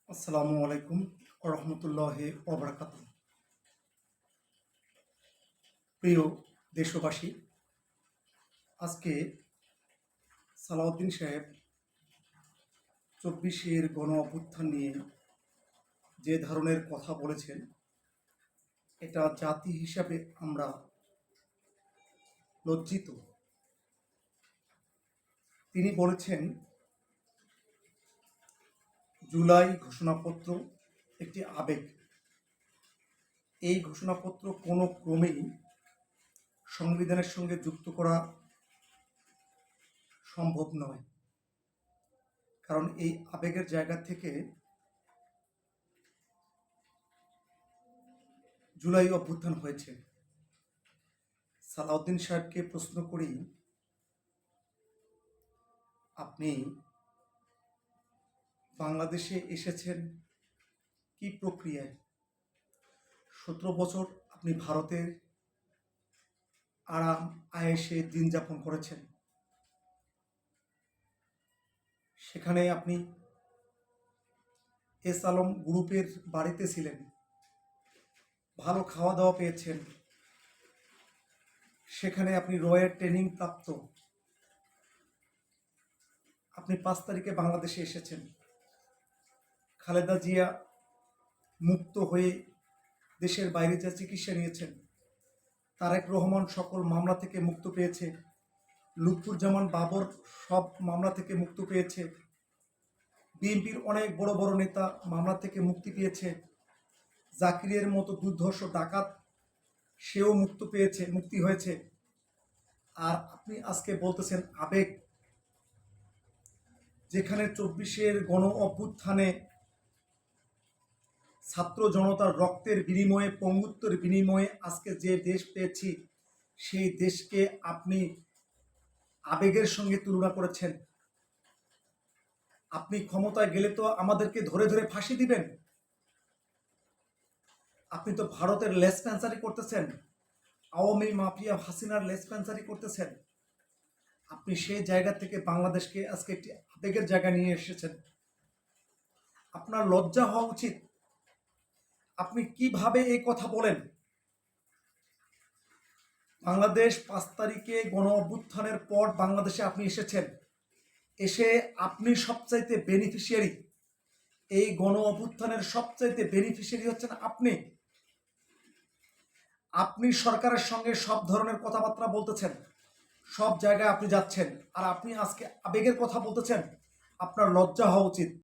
আসসালামু আলাইকুম রহমতুল্লাহি ওবরাকাতুহ। প্রিয় দেশবাসী, আজকে সালাউদ্দিন সাহেব ২৪-এর গণ অভ্যুত্থান নিয়ে যে ধরনের কথা বলেছেন, এটা জাতি হিসাবে আমরা লজ্জিত। তিনি বলেছেন, জুলাই ঘোষণাপত্র একটি আবেগ। এই ঘোষণাপত্র কোনো ক্রমেই সংবিধানের সঙ্গে যুক্ত করা সম্ভব নয়, কারণ এই আবেগের জায়গা থেকে জুলাই অভ্যুত্থান হয়েছে। সালাউদ্দিন সাহেবকে প্রশ্ন করি, আপনি বাংলাদেশে এসেছেন কি প্রক্রিয়ায়? ১৭ বছর আপনি ভারতের আরাম আয়েশে দিন যাপন করেছেন। সেখানে আপনি এস আলম গ্রুপের বাড়িতে ছিলেন, ভালো খাওয়া দাওয়া পেয়েছেন। সেখানে আপনি রয়ের ট্রেনিং প্রাপ্ত। আপনি ৫ তারিখে বাংলাদেশে এসেছেন। খালেদা জিয়া মুক্ত হয়ে দেশের বাইরে যা চিকিৎসা নিয়েছেন। তারেক রহমান সকল মামলা থেকে মুক্ত পেয়েছে। লুৎফুজ্জামান বাবর সব মামলা থেকে মুক্ত পেয়েছে। বিএনপির অনেক বড় বড় নেতা মামলা থেকে মুক্তি পেয়েছে। জাকিরের মতো দুর্ধর্ষ ডাকাত সেও মুক্তি হয়েছে। আর আপনি আজকে বলতেছেন আবেগ, যেখানে ২৪-এর গণ অভ্যুত্থানে ছাত্র জনতার রক্তের বিনিময়ে, পঙ্গুত্বের বিনিময়ে আজকে যে দেশ পেয়েছি, সেই দেশকে আপনি আবেগের সঙ্গে তুলনা করেছেন। আপনি ক্ষমতায় গেলে তো আমাদেরকে ধরে ধরে ফাঁসি দিবেন। আপনি তো ভারতের লেসপ্যান্সারি করতেছেন, আওয়ামী মাফিয়া হাসিনার লেসপ্যান্সারি করতেছেন। আপনি সেই জায়গা থেকে বাংলাদেশকে আজকে একটি আবেগের জায়গা নিয়ে এসেছেন। আপনার লজ্জা হওয়া উচিত। আপনি কিভাবে এই কথা বলেন? বাংলাদেশ ৫ তারিখে গণ অভ্যুত্থানের পর বাংলাদেশে আপনি এসেছেন। এসে আপনি সবচাইতে বেনিফিশিয়ারি, এই গণ অভ্যুত্থানের সবচাইতে বেনিফিশিয়ারি হচ্ছেন আপনি। আপনি সরকারের সঙ্গে সব ধরনের কথাবার্তা বলতেছেন, সব জায়গায় আপনি যাচ্ছেন, আর আপনি আজকে আবেগের কথা বলতেছেন। আপনার লজ্জা হওয়া উচিত।